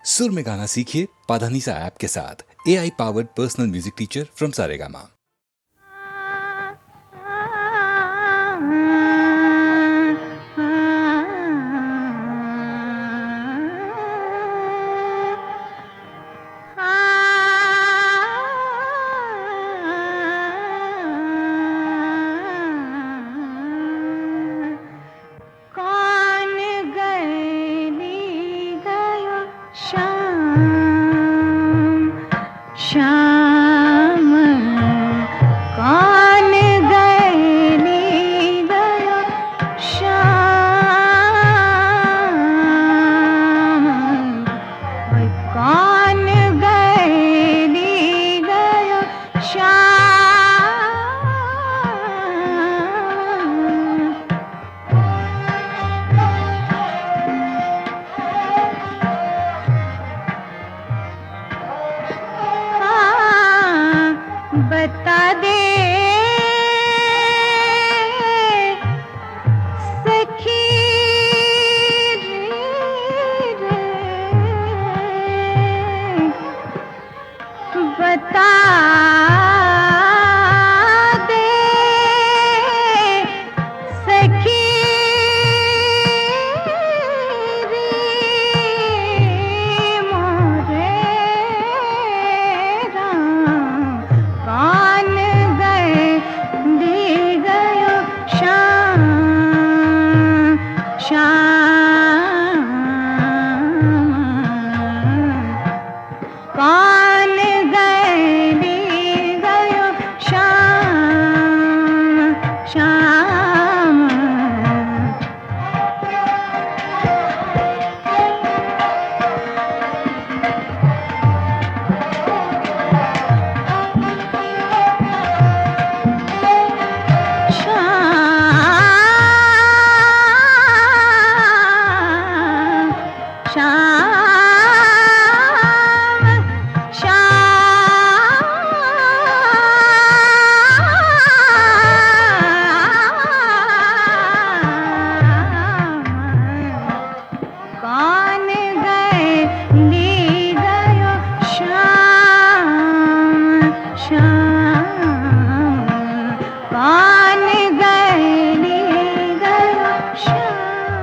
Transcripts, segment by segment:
सुर में गाना सीखिए पाधानीसा ऐप के साथ। AI powered personal music teacher from Saregama. Shyam कौन गए गयो श्याम, कौन गए गयो श्याम। बता दे सखी रे, बता दे सखी रे मोरे राम, कौन गए गयो श्याम श्याम, कौन गए गयो श्याम श्याम। कौन गए गयो श्याम श्याम, कौन गए गयो श्याम।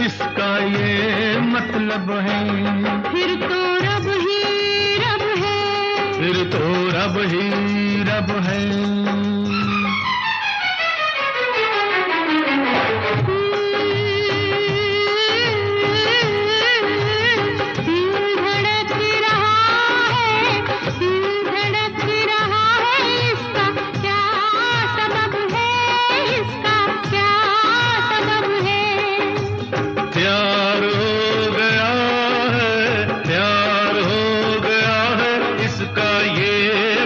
इसका ये मतलब है, फिर तो रब ही रब है, फिर तो रब ही रब है।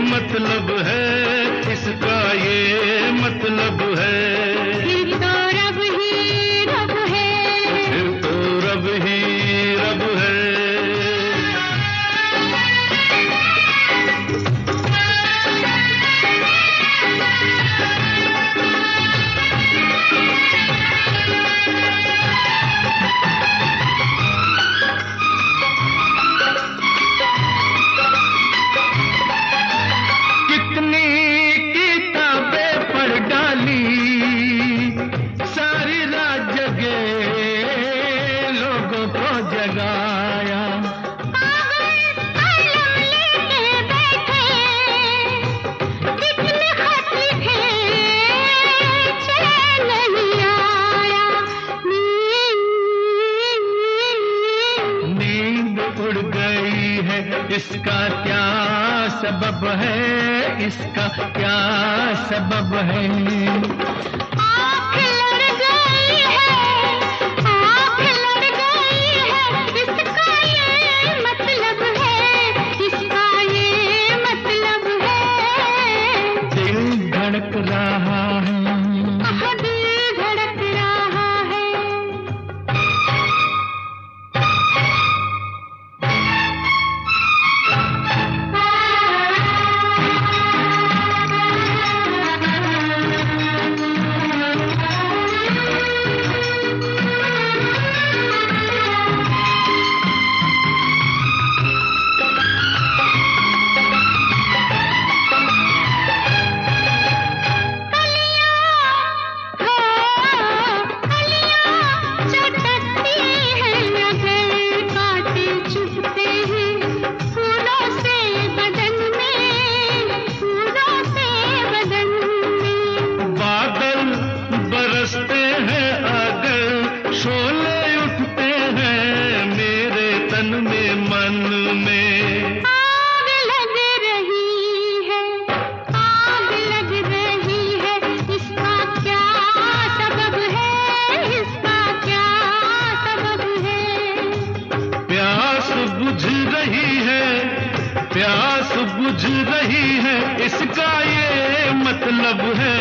मतलब है इसका जगाया। इसका क्या सबब है, इसका क्या सबब है? आँख लड़ गई है, आँख लड़ गई है, इसका ये मतलब है, इसका ये मतलब है। दिल धड़क रहा है, दिल धड़क रहा है। प्यास बुझ रही है, इसका ये मतलब है,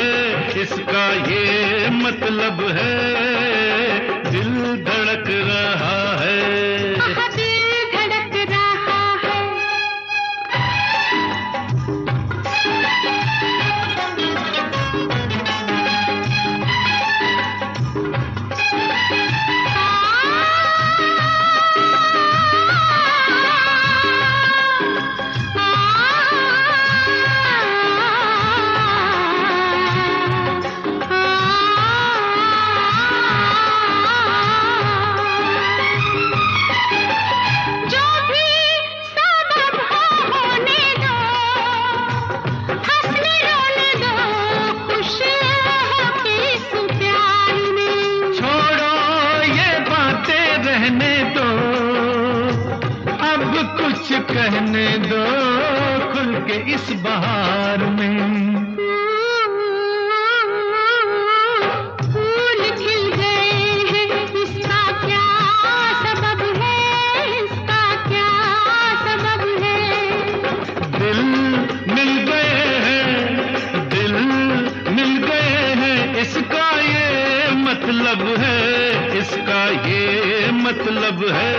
इसका ये मतलब है। दिल धड़क रहा है, दिल धड़क रहा है। कहने दो खुल के इस बहार में। फूल खिल गए हैं, इसका क्या सबब है, इसका क्या सबब है। दिल मिल गए हैं, दिल मिल गए हैं, इसका ये मतलब है, इसका ये मतलब है।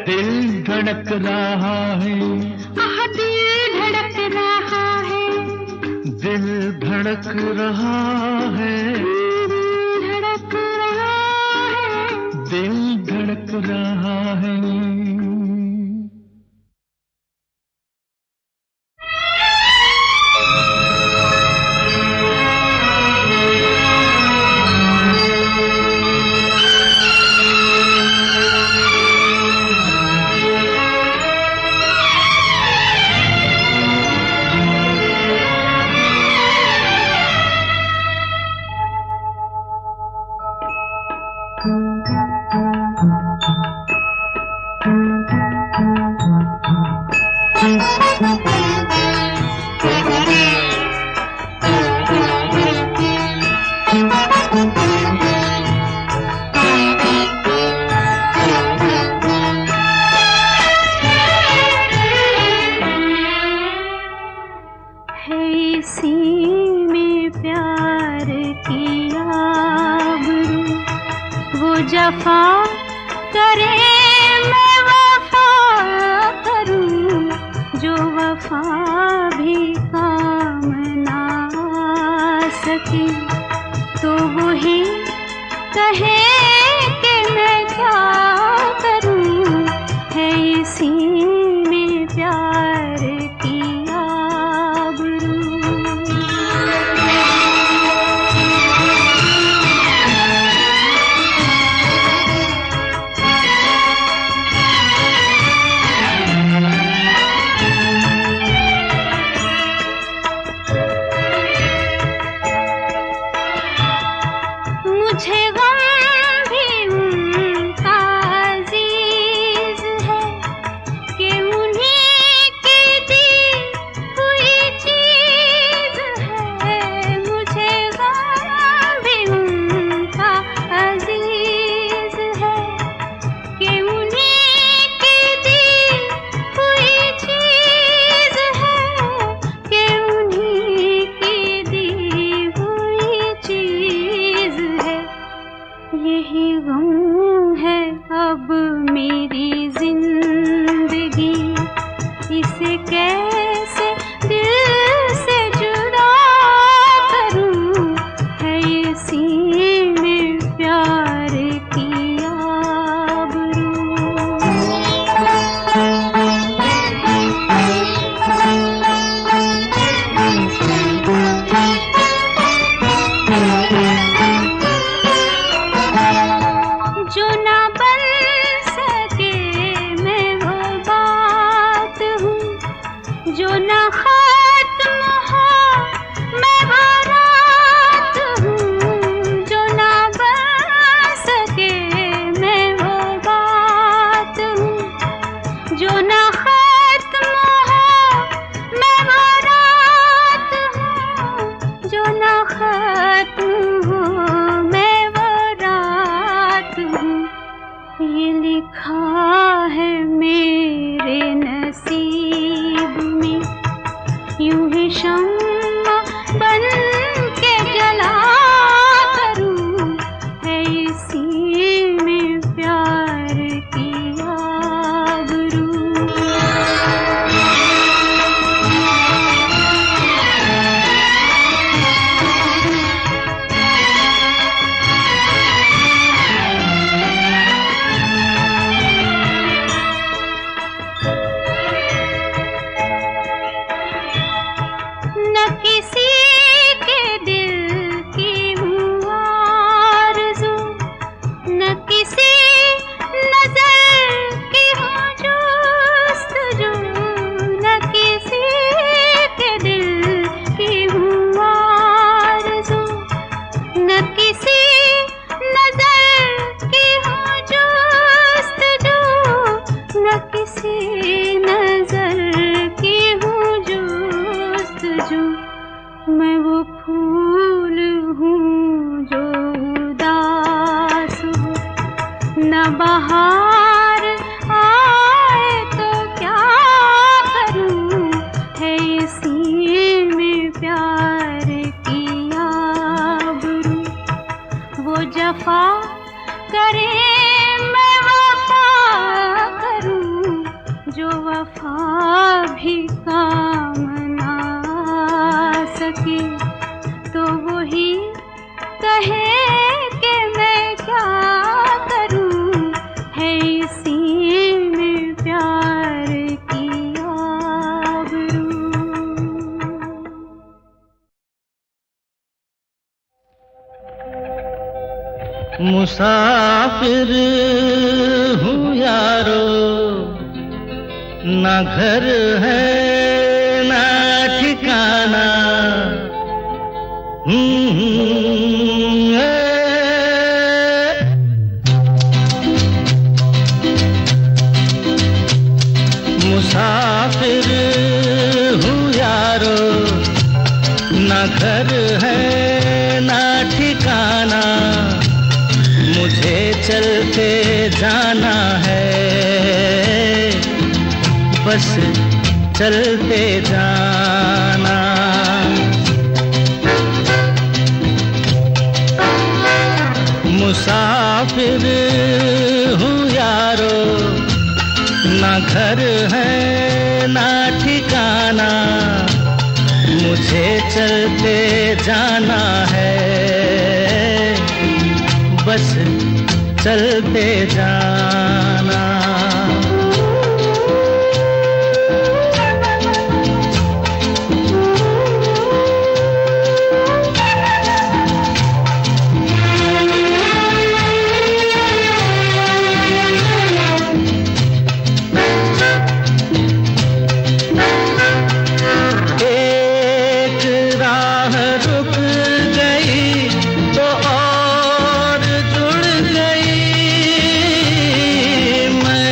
दिल धड़क रहा है, दिल धड़क रहा है, दिल धड़क रहा है, धड़क रहा है, दिल धड़क रहा है। जफा करे मैं वफा करूं, जो वफा भी काम ना आ सके तो वही कहे कि मैं क्या करूं। है इसी में प्यार की आबरू। गम है अब मेरी जिंदगी, इसे कैसे दिल से जुदा करूं, है इसी में प्यार की आबरू। जो ना बन सके मैं वो बात हूँ, जो ना खत्म हो मैं वो रात हूँ। जो ना बन सके मैं वो बात हूँ, जो ना खत्म हो मैं वो रात हूँ। जो ना खत्म हो मैं वो रात हूँ। ये लिखा है मेरे नसीब में, यूं ही शम्मा बन के जला करूं, है इसी में प्यार की आबरू। न किसी के दिल की हूँ आरज़ू, न किसी नज़र की हूँ जुस्तजू, न किसी के दिल की हूँ आरज़ू, न किसी नज़र की हूँ जुस्तजू, न किसी नज़र की हूँ जुस्तजू। मैं वो फूल हूँ जो उदास हो, न बहार आए तो क्या करूँ, है इसी में प्यार की आबरू। वो जफा करे मैं वफा करूँ, जो वफा भी काम ना आ सके, तो वही कहे कि मैं क्या करूँ, है इसी में प्यार की आबरू। मुसाफिर हूँ यारो, ना घर है ना ठिकाना। मुसाफिर हूँ यारो, ना घर है ना ठिकाना। मुझे चलते जाना है, बस चलते जाना। मुसाफिर हूँ यारो, ना घर है ना ठिकाना। मुझे चलते जाना है, बस चलते जाना। मैं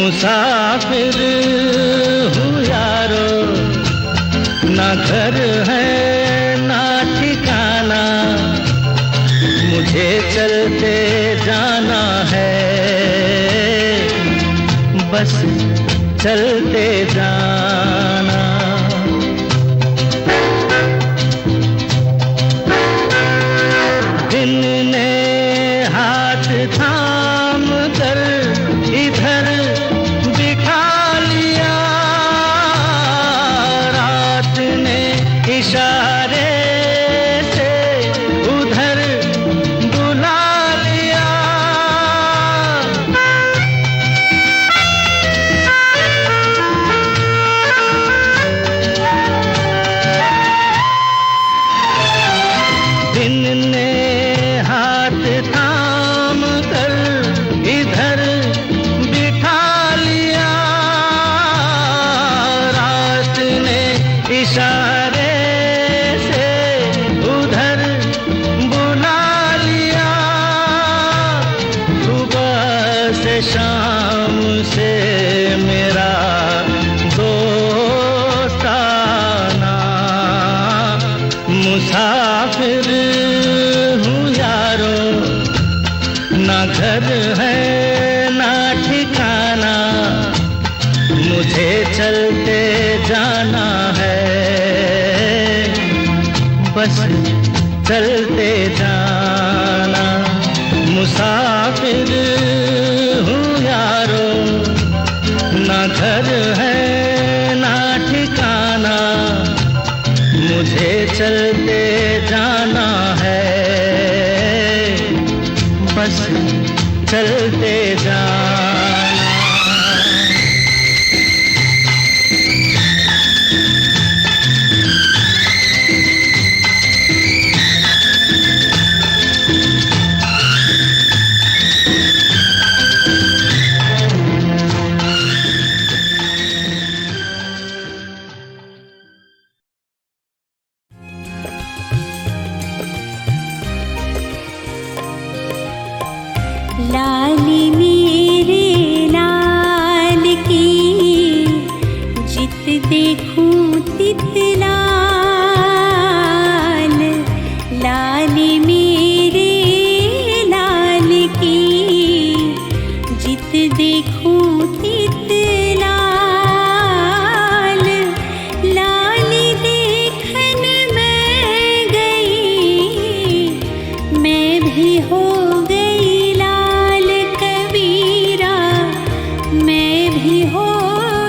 मुसाफिर हूँ यारो, ना घर है ना ठिकाना, मुझे चलते जाना है, बस चलते जाना। दिन ने हाथ थाम कर इधर बिठा लिया, रात ने इशारे से उधर बुला लिया। दिन ने हाथ थाम कर इधर बिठा लिया, रात ने इशारे से उधर बुला लिया। सुबह से शाम से मेरा दोस्ताना, मुसाफिर हूँ यारो, ना घर है ना ठिकाना, मुझे चलते जाना है, बस चलते जाना। मुसाफिर हूँ यारो, ना घर है ना ठिकाना, मुझे चलते जाना है, बस चलते जाना। लाली मेरे लाल की, जित देखूं तित लाल। लाली मेरे लाल की, जित देखूं तित लाल। लाली देखन मैं गई, मैं भी हो गई लाल कबीरा, मैं भी हो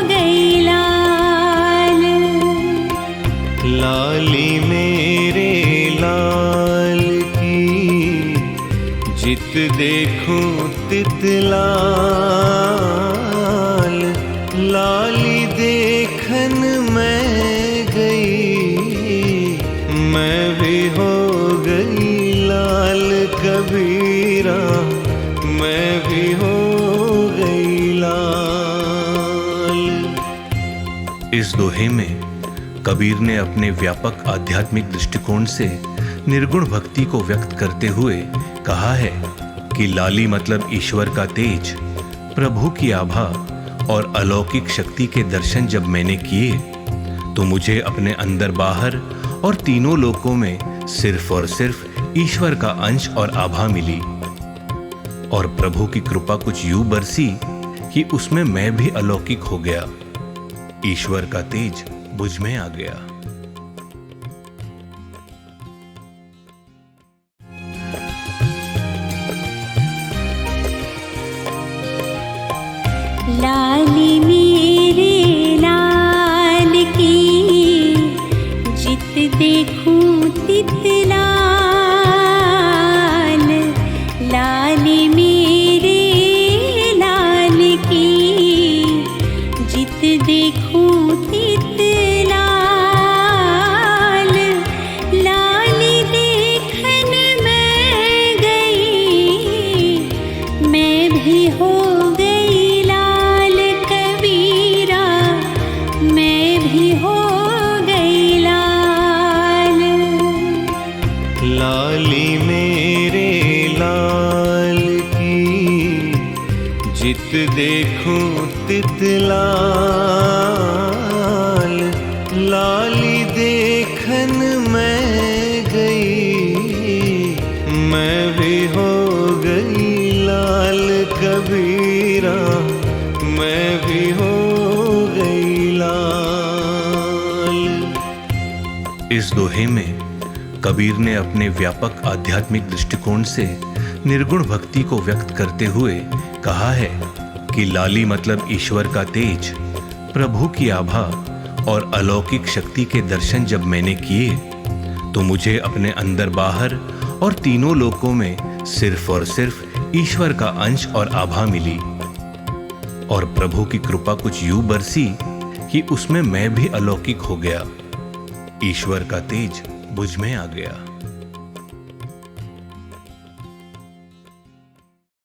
गई लाल। लाली मेरे लाल की, जित देखूं तित लाल। लाली देखन मैं गई, मैं भी हो गई लाल कबीरा, मैं भी हो गई लाल। इस दोहे में कबीर ने अपने व्यापक आध्यात्मिक दृष्टिकोण से निर्गुण भक्ति को व्यक्त करते हुए कहा है कि लाली मतलब ईश्वर का तेज, प्रभु की आभा और अलौकिक शक्ति के दर्शन जब मैंने किए तो मुझे अपने अंदर बाहर और तीनों लोकों में सिर्फ और सिर्फ ईश्वर का अंश और आभा मिली, और प्रभु की कृपा कुछ यूं बरसी कि उसमें मैं भी अलौकिक हो गया, ईश्वर का तेज मुझ में आ गया। लाली मेरे लाल की, जित देखूं तित लाल। लाली मेरे लाल की, जित देखूं तित लाल। लाली देखन मैं गई, मैं भी हो गई लाल कबीरा, मैं भी हो गई लाल। लाली मेरे लाल की, जित देखूं तितलाल लाली देखन मैं गई, मैं भी हो गई लाल कबीरा, मैं भी हो गई लाल। इस दोहे में कबीर ने अपने व्यापक आध्यात्मिक दृष्टिकोण से निर्गुण भक्ति को व्यक्त करते हुए कहा है कि लाली मतलब ईश्वर का तेज, प्रभु की आभा और अलौकिक शक्ति के दर्शन जब मैंने किए तो मुझे अपने अंदर बाहर और तीनों लोकों में सिर्फ और सिर्फ ईश्वर का अंश और आभा मिली, और प्रभु की कृपा कुछ यूं बरसी कि उसमें मैं भी अलौकिक हो गया, ईश्वर का तेज मुझ में आ गया।